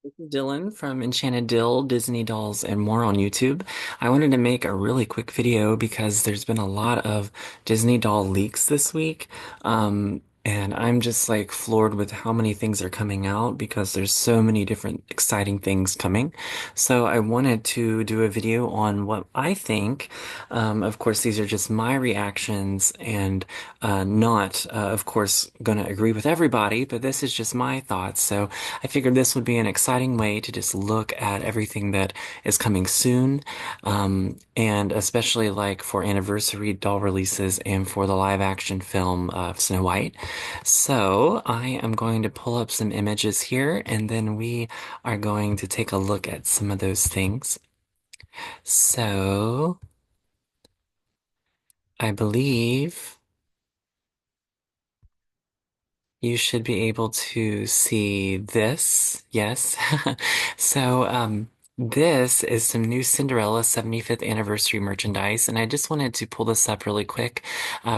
This is Dylan from Enchanted Dill, Disney Dolls, and more on YouTube. I wanted to make a really quick video because there's been a lot of Disney doll leaks this week. And I'm just like floored with how many things are coming out because there's so many different exciting things coming. So I wanted to do a video on what I think. Of course, these are just my reactions and not, of course, gonna agree with everybody, but this is just my thoughts. So I figured this would be an exciting way to just look at everything that is coming soon, and especially like for anniversary doll releases and for the live action film of Snow White. So I am going to pull up some images here, and then we are going to take a look at some of those things. So I believe you should be able to see this. Yes. So, this is some new Cinderella 75th anniversary merchandise, and I just wanted to pull this up really quick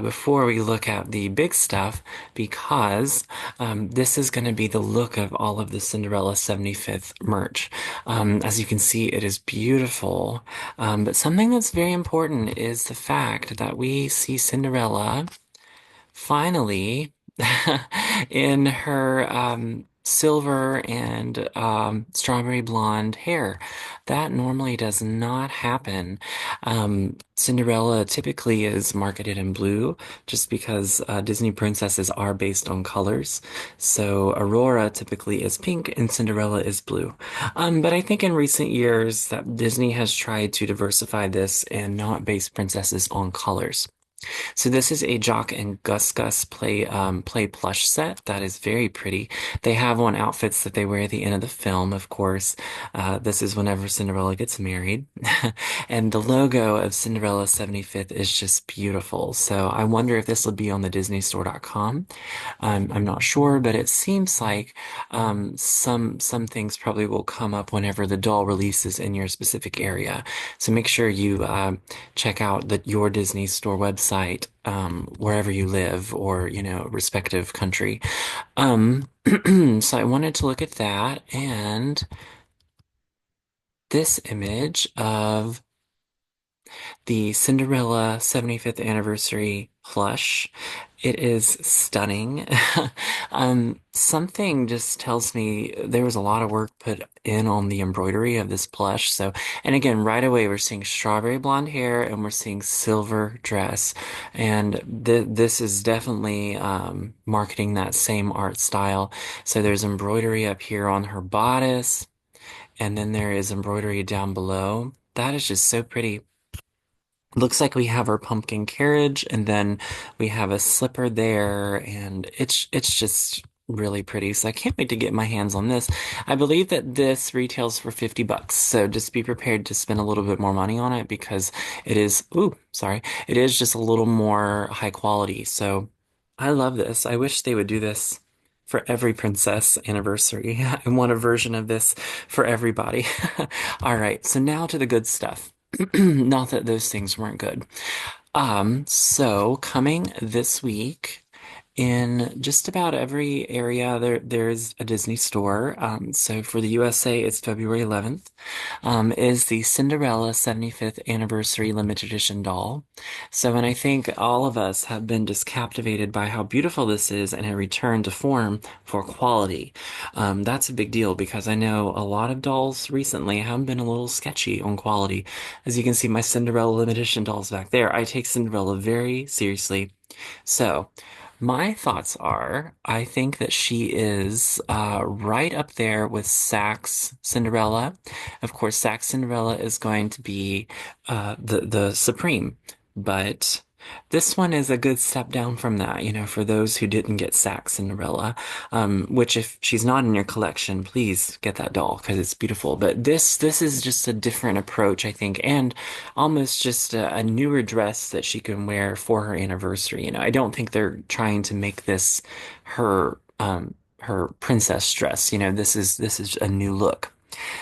before we look at the big stuff because this is going to be the look of all of the Cinderella 75th merch. As you can see, it is beautiful, but something that's very important is the fact that we see Cinderella finally, in her silver and strawberry blonde hair. That normally does not happen. Cinderella typically is marketed in blue just because Disney princesses are based on colors. So Aurora typically is pink and Cinderella is blue. But I think in recent years that Disney has tried to diversify this and not base princesses on colors. So this is a Jock and Gus Gus play plush set that is very pretty. They have on outfits that they wear at the end of the film, of course. This is whenever Cinderella gets married. And the logo of Cinderella 75th is just beautiful. So I wonder if this will be on the DisneyStore.com. I'm not sure, but it seems like some things probably will come up whenever the doll releases in your specific area. So make sure you check out your Disney Store website wherever you live or respective country. Um, so I wanted to look at that and this image of the Cinderella 75th anniversary plush. It is stunning. Something just tells me there was a lot of work put in on the embroidery of this plush. So, and again, right away, we're seeing strawberry blonde hair and we're seeing silver dress. And this is definitely marketing that same art style. So there's embroidery up here on her bodice, and then there is embroidery down below. That is just so pretty. Looks like we have our pumpkin carriage and then we have a slipper there and it's just really pretty. So I can't wait to get my hands on this. I believe that this retails for 50 bucks. So just be prepared to spend a little bit more money on it because it is, ooh, sorry, it is just a little more high quality. So I love this. I wish they would do this for every princess anniversary. I want a version of this for everybody. All right, so now to the good stuff. Not that those things weren't good. So coming this week in just about every area there's a Disney store. So for the USA it's February 11th. Is the Cinderella 75th anniversary limited edition doll. So and I think all of us have been just captivated by how beautiful this is and a return to form for quality. That's a big deal because I know a lot of dolls recently have been a little sketchy on quality. As you can see, my Cinderella limited edition dolls back there. I take Cinderella very seriously. So, my thoughts are, I think that she is right up there with Sax Cinderella. Of course, Sax Cinderella is going to be the supreme, but this one is a good step down from that, for those who didn't get Sax Cinderella. Which if she's not in your collection, please get that doll because it's beautiful. But this is just a different approach, I think, and almost just a newer dress that she can wear for her anniversary. I don't think they're trying to make this her princess dress. This is a new look.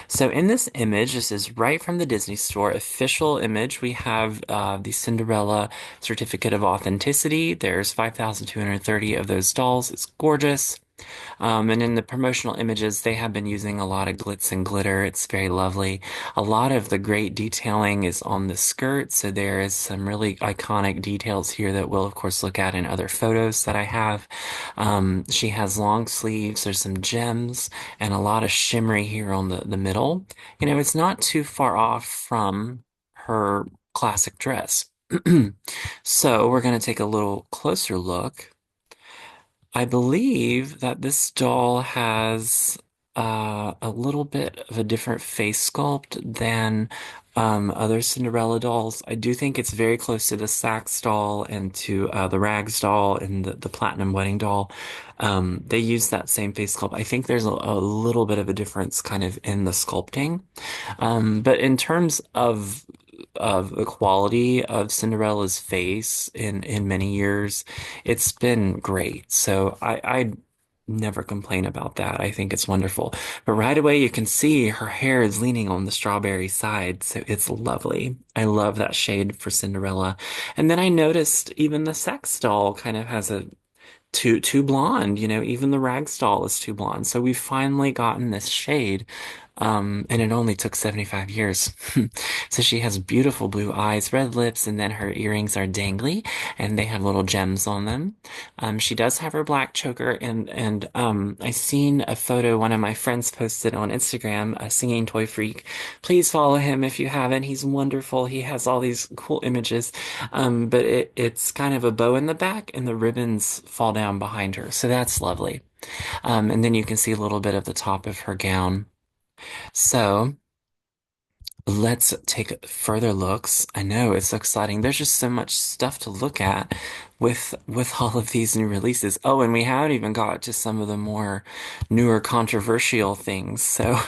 So in this image, this is right from the Disney Store official image. We have the Cinderella Certificate of Authenticity. There's 5,230 of those dolls. It's gorgeous. And in the promotional images, they have been using a lot of glitz and glitter. It's very lovely. A lot of the great detailing is on the skirt, so there is some really iconic details here that we'll, of course, look at in other photos that I have. She has long sleeves. There's some gems and a lot of shimmery here on the middle. You know, it's not too far off from her classic dress. So we're going to take a little closer look. I believe that this doll has a little bit of a different face sculpt than other Cinderella dolls. I do think it's very close to the Saxe doll and to the Rags doll and the Platinum Wedding doll. They use that same face sculpt. I think there's a little bit of a difference kind of in the sculpting. But in terms of the quality of Cinderella's face in many years, it's been great. So I never complain about that. I think it's wonderful. But right away you can see her hair is leaning on the strawberry side, so it's lovely. I love that shade for Cinderella. And then I noticed even the sex doll kind of has a too blonde, you know, even the rag doll is too blonde. So we've finally gotten this shade. And it only took 75 years. So she has beautiful blue eyes, red lips, and then her earrings are dangly and they have little gems on them. She does have her black choker and I seen a photo one of my friends posted on Instagram, a singing toy freak. Please follow him if you haven't. He's wonderful. He has all these cool images. But it's kind of a bow in the back and the ribbons fall down behind her. So that's lovely. And then you can see a little bit of the top of her gown. So let's take further looks. I know it's so exciting. There's just so much stuff to look at with all of these new releases. Oh, and we haven't even got to some of the more newer controversial things. So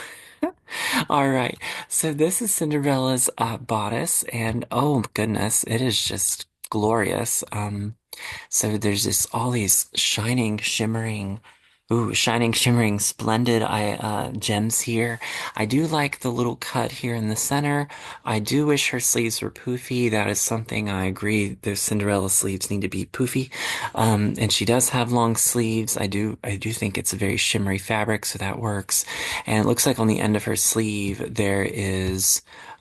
all right. So this is Cinderella's bodice, and oh goodness, it is just glorious. So there's this all these shining, shimmering, splendid gems here. I do like the little cut here in the center. I do wish her sleeves were poofy. That is something I agree. The Cinderella sleeves need to be poofy. And she does have long sleeves. I do think it's a very shimmery fabric, so that works. And it looks like on the end of her sleeve there is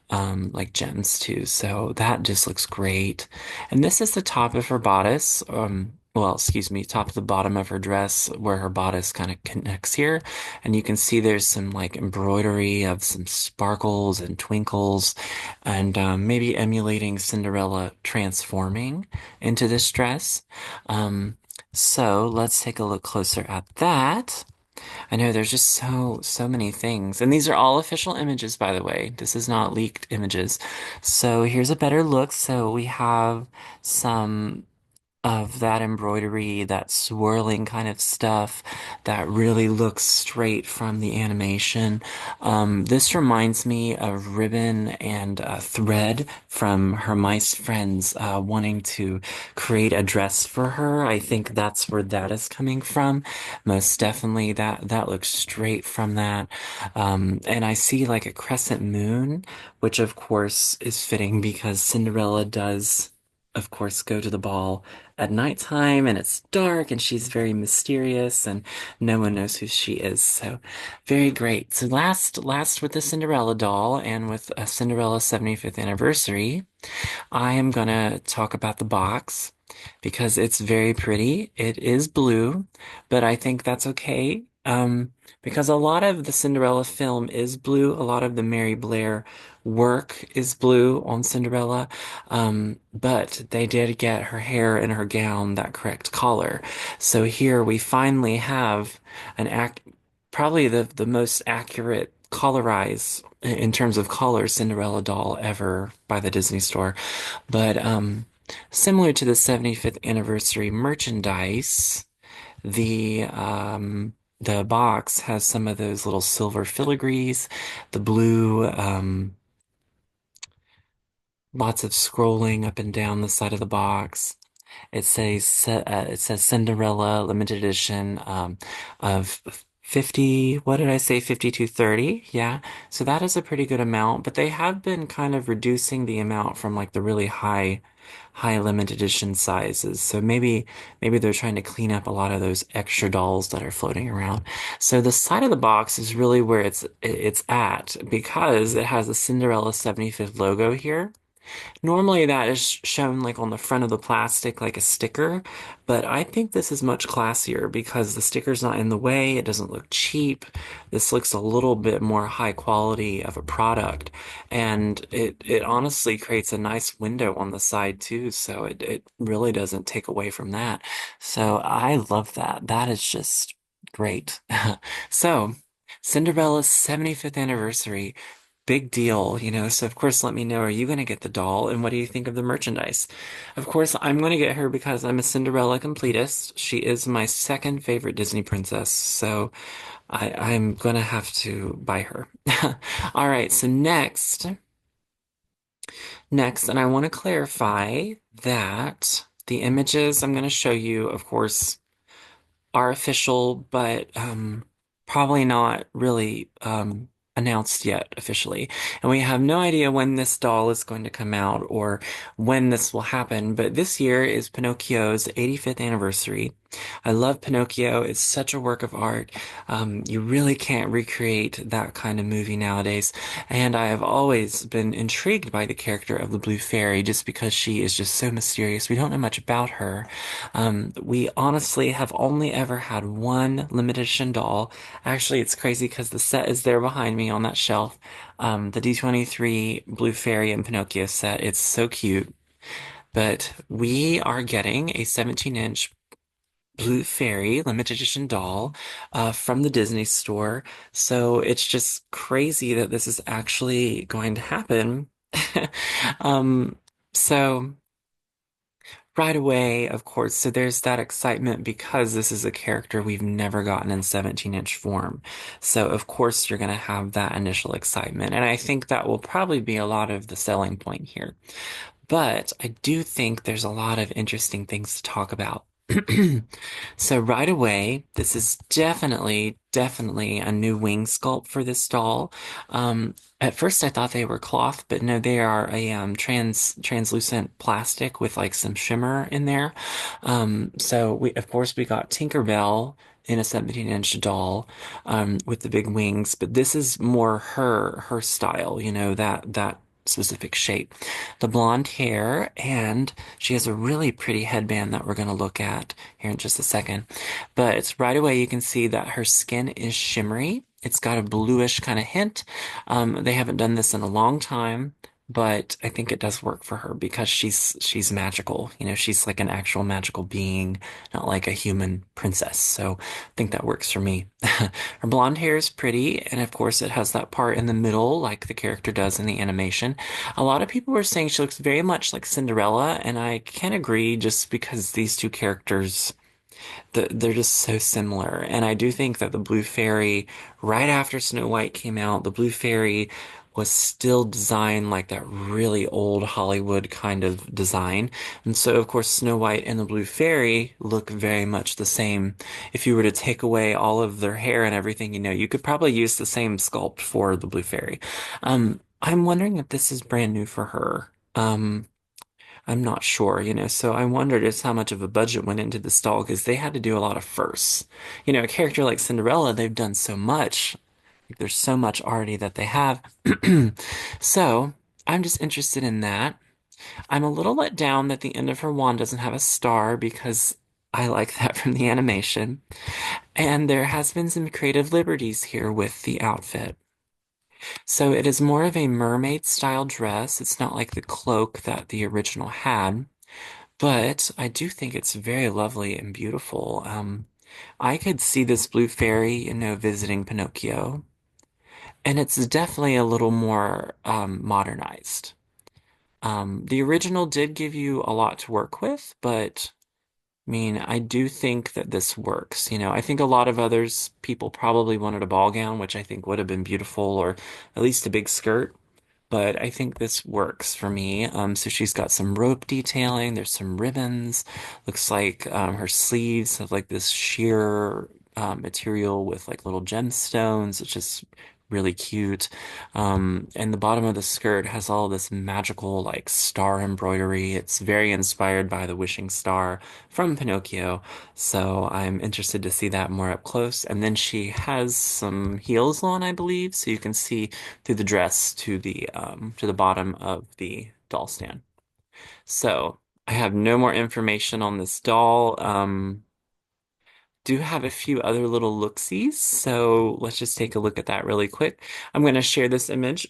like gems too. So that just looks great. And this is the top of her bodice. Well, excuse me, top of the bottom of her dress where her bodice kind of connects here. And you can see there's some like embroidery of some sparkles and twinkles and maybe emulating Cinderella transforming into this dress. Um, so let's take a look closer at that. I know there's just so many things. And these are all official images, by the way. This is not leaked images. So here's a better look. So we have some of that embroidery, that swirling kind of stuff that really looks straight from the animation. This reminds me of ribbon and thread from her mice friends wanting to create a dress for her. I think that's where that is coming from. Most definitely that looks straight from that. And I see like a crescent moon, which of course is fitting because Cinderella does, of course, go to the ball at nighttime and it's dark and she's very mysterious and no one knows who she is. So very great. So last with the Cinderella doll and with a Cinderella 75th anniversary. I am gonna talk about the box because it's very pretty. It is blue, but I think that's okay. Because a lot of the Cinderella film is blue. A lot of the Mary Blair work is blue on Cinderella. But they did get her hair and her gown that correct color. So here we finally have probably the most accurate colorize in terms of color Cinderella doll ever by the Disney Store. But similar to the 75th anniversary merchandise, the box has some of those little silver filigrees, the blue, lots of scrolling up and down the side of the box. It says Cinderella limited edition of 50, what did I say? 5230. Yeah. So that is a pretty good amount, but they have been kind of reducing the amount from like the really high high limited edition sizes. So maybe they're trying to clean up a lot of those extra dolls that are floating around. So the side of the box is really where it's at because it has the Cinderella 75th logo here. Normally that is shown like on the front of the plastic like a sticker, but I think this is much classier because the sticker's not in the way. It doesn't look cheap. This looks a little bit more high quality of a product, and it honestly creates a nice window on the side too, so it really doesn't take away from that. So I love that. That is just great. So, Cinderella's 75th anniversary. Big deal, so of course, let me know, are you going to get the doll and what do you think of the merchandise? Of course, I'm going to get her because I'm a Cinderella completist. She is my second favorite Disney princess, so I'm going to have to buy her. All right, so next, and I want to clarify that the images I'm going to show you, of course, are official, but probably not really announced yet officially. And we have no idea when this doll is going to come out or when this will happen. But this year is Pinocchio's 85th anniversary. I love Pinocchio. It's such a work of art. You really can't recreate that kind of movie nowadays. And I have always been intrigued by the character of the Blue Fairy just because she is just so mysterious. We don't know much about her. We honestly have only ever had one limited edition doll. Actually, it's crazy because the set is there behind me on that shelf. The D23 Blue Fairy and Pinocchio set. It's so cute. But we are getting a 17-inch Blue Fairy limited edition doll from the Disney store. So it's just crazy that this is actually going to happen. Um, so right away, of course, so there's that excitement because this is a character we've never gotten in 17-inch form. So of course you're going to have that initial excitement. And I think that will probably be a lot of the selling point here. But I do think there's a lot of interesting things to talk about. So right away, this is definitely a new wing sculpt for this doll. At first I thought they were cloth, but no, they are a translucent plastic with like some shimmer in there. So of course we got Tinkerbell in a 17-inch doll with the big wings, but this is more her style, that specific shape. The blonde hair, and she has a really pretty headband that we're going to look at here in just a second. But it's right away you can see that her skin is shimmery. It's got a bluish kind of hint. They haven't done this in a long time, but I think it does work for her because she's magical. She's like an actual magical being, not like a human princess. So I think that works for me. Her blonde hair is pretty, and of course it has that part in the middle like the character does in the animation. A lot of people were saying she looks very much like Cinderella, and I can agree just because these two characters they're just so similar. And I do think that the Blue Fairy, right after Snow White came out, the Blue Fairy was still designed like that really old Hollywood kind of design. And so, of course, Snow White and the Blue Fairy look very much the same. If you were to take away all of their hair and everything, you could probably use the same sculpt for the Blue Fairy. I'm wondering if this is brand new for her. I'm not sure, so I wondered just how much of a budget went into this doll because they had to do a lot of firsts. A character like Cinderella, they've done so much. Like, there's so much already that they have. So I'm just interested in that. I'm a little let down that the end of her wand doesn't have a star because I like that from the animation. And there has been some creative liberties here with the outfit. So it is more of a mermaid style dress. It's not like the cloak that the original had, but I do think it's very lovely and beautiful. I could see this blue fairy, visiting Pinocchio, and it's definitely a little more modernized. The original did give you a lot to work with, but I mean, I do think that this works. I think a lot of others, people probably wanted a ball gown, which I think would have been beautiful, or at least a big skirt. But I think this works for me. So she's got some rope detailing. There's some ribbons. Looks like her sleeves have like this sheer material with like little gemstones. It's just really cute. And the bottom of the skirt has all this magical like star embroidery. It's very inspired by the wishing star from Pinocchio. So I'm interested to see that more up close. And then she has some heels on, I believe, so you can see through the dress to the bottom of the doll stand. So I have no more information on this doll. Do have a few other little look-sees, so let's just take a look at that really quick. I'm going to share this image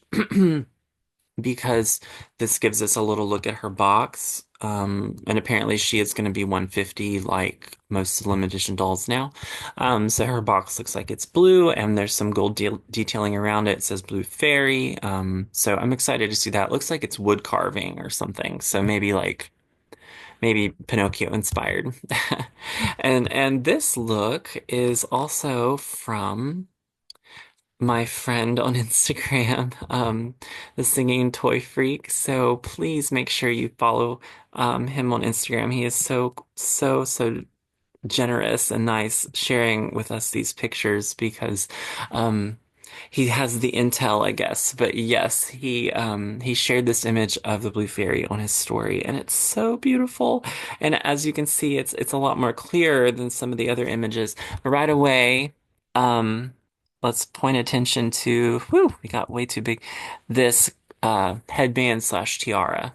because this gives us a little look at her box. And apparently she is going to be 150 like most of the limited edition dolls now. So her box looks like it's blue and there's some gold detailing around it. It says Blue Fairy. So I'm excited to see that. Looks like it's wood carving or something. So maybe Pinocchio inspired. And this look is also from my friend on Instagram, the singing toy freak. So please make sure you follow him on Instagram. He is so generous and nice sharing with us these pictures because um he has the intel, I guess. But yes, he shared this image of the Blue Fairy on his story and it's so beautiful. And as you can see, it's a lot more clear than some of the other images. But right away, um let's point attention to whew, we got way too big. This headband slash tiara.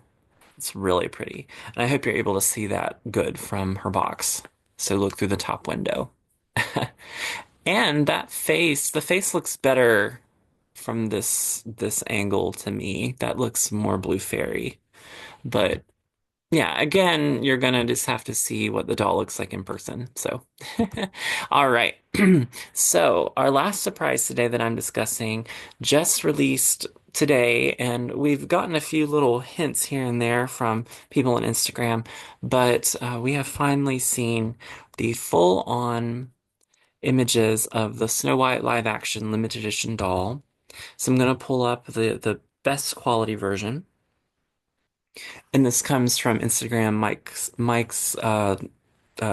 It's really pretty. And I hope you're able to see that good from her box. So look through the top window. And that face, the face looks better from this angle to me. That looks more Blue Fairy. But yeah, again, you're gonna just have to see what the doll looks like in person. So, all right. So, our last surprise today that I'm discussing just released today, and we've gotten a few little hints here and there from people on Instagram, but we have finally seen the full-on images of the Snow White live action limited edition doll. So, I'm gonna pull up the best quality version. And this comes from Instagram, Mike's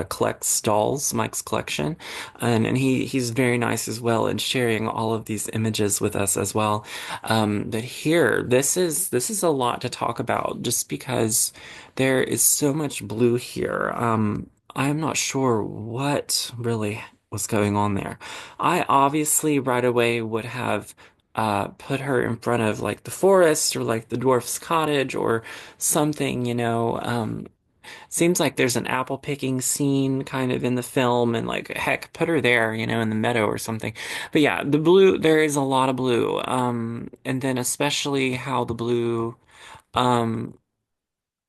collects dolls, Mike's collection, and he's very nice as well in sharing all of these images with us as well. But here, this is a lot to talk about just because there is so much blue here. I'm not sure what really was going on there. I obviously right away would have put her in front of like the forest or like the dwarf's cottage or something, you know. Seems like there's an apple picking scene kind of in the film, and like, heck, put her there, you know, in the meadow or something. But yeah, the blue, there is a lot of blue. And then especially how the blue, um,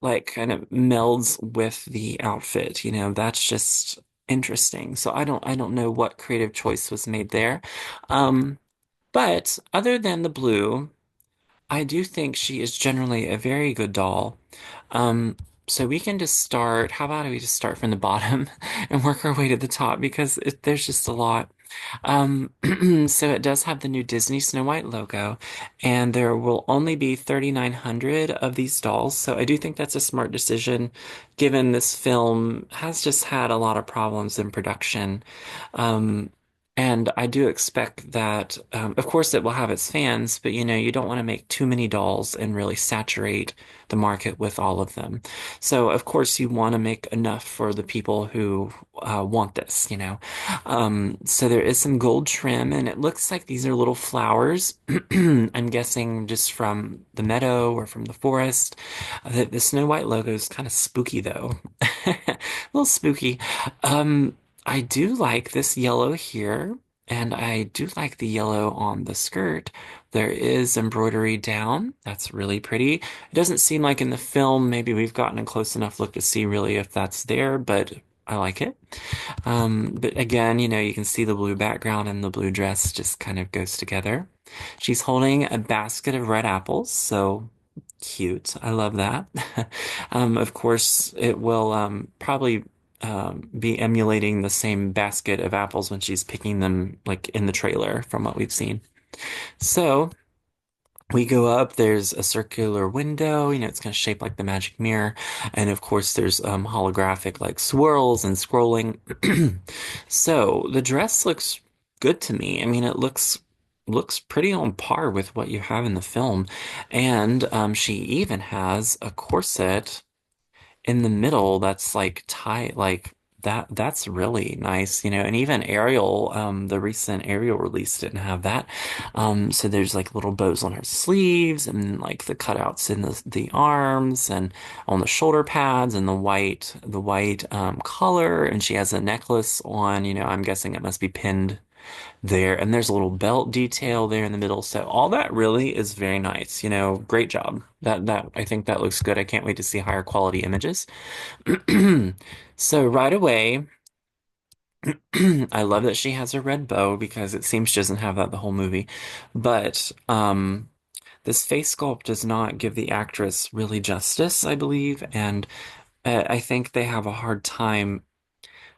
like kind of melds with the outfit, you know, that's just interesting. So I don't know what creative choice was made there. Um, but other than the blue, I do think she is generally a very good doll. Um, so we can just start, how about we just start from the bottom and work our way to the top because there's just a lot. Um, so it does have the new Disney Snow White logo, and there will only be 3,900 of these dolls. So I do think that's a smart decision, given this film has just had a lot of problems in production. Um, and I do expect that, of course, it will have its fans, but you know, you don't want to make too many dolls and really saturate the market with all of them. So, of course, you want to make enough for the people who want this, you know. So there is some gold trim, and it looks like these are little flowers. I'm guessing just from the meadow or from the forest. The Snow White logo is kind of spooky, though. A little spooky. Um, I do like this yellow here, and I do like the yellow on the skirt. There is embroidery down. That's really pretty. It doesn't seem like in the film, maybe we've gotten a close enough look to see really if that's there, but I like it. But again, you know, you can see the blue background and the blue dress just kind of goes together. She's holding a basket of red apples, so cute. I love that. Of course, it will probably be emulating the same basket of apples when she's picking them, like in the trailer from what we've seen. So we go up, there's a circular window, you know, it's kind of shaped like the magic mirror. And of course, there's holographic like swirls and scrolling. So the dress looks good to me. I mean, it looks looks pretty on par with what you have in the film. And she even has a corset in the middle that's like tight, like that's really nice, you know. And even Ariel, the recent Ariel release didn't have that. So there's like little bows on her sleeves and like the cutouts in the arms and on the shoulder pads and the white collar. And she has a necklace on, you know, I'm guessing it must be pinned there. And there's a little belt detail there in the middle. So all that really is very nice. You know, great job. That I think that looks good. I can't wait to see higher quality images. So right away, I love that she has a red bow because it seems she doesn't have that the whole movie. But this face sculpt does not give the actress really justice, I believe, and I think they have a hard time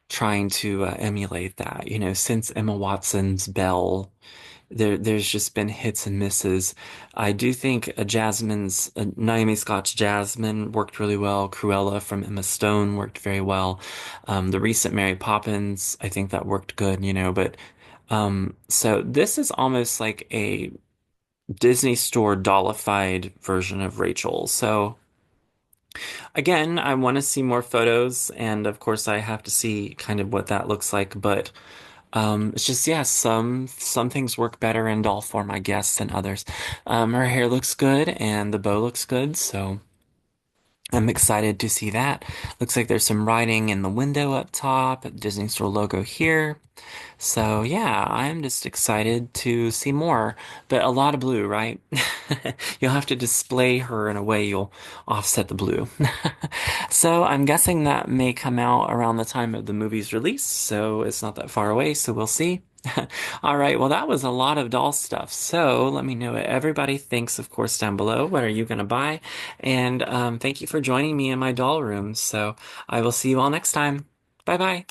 trying to emulate that. You know, since Emma Watson's Belle, there's just been hits and misses. I do think Naomi Scott's Jasmine worked really well. Cruella from Emma Stone worked very well. The recent Mary Poppins, I think that worked good, you know. But so this is almost like a Disney Store dollified version of Rachel. So again, I want to see more photos, and of course, I have to see kind of what that looks like. But it's just yeah, some things work better in doll form, I guess, than others. Her hair looks good, and the bow looks good, so I'm excited to see that. Looks like there's some writing in the window up top, Disney Store logo here. So yeah, I'm just excited to see more, but a lot of blue, right? You'll have to display her in a way you'll offset the blue. So I'm guessing that may come out around the time of the movie's release, so it's not that far away, so we'll see. All right, well, that was a lot of doll stuff. So let me know what everybody thinks, of course, down below. What are you going to buy? And thank you for joining me in my doll room. So I will see you all next time. Bye bye.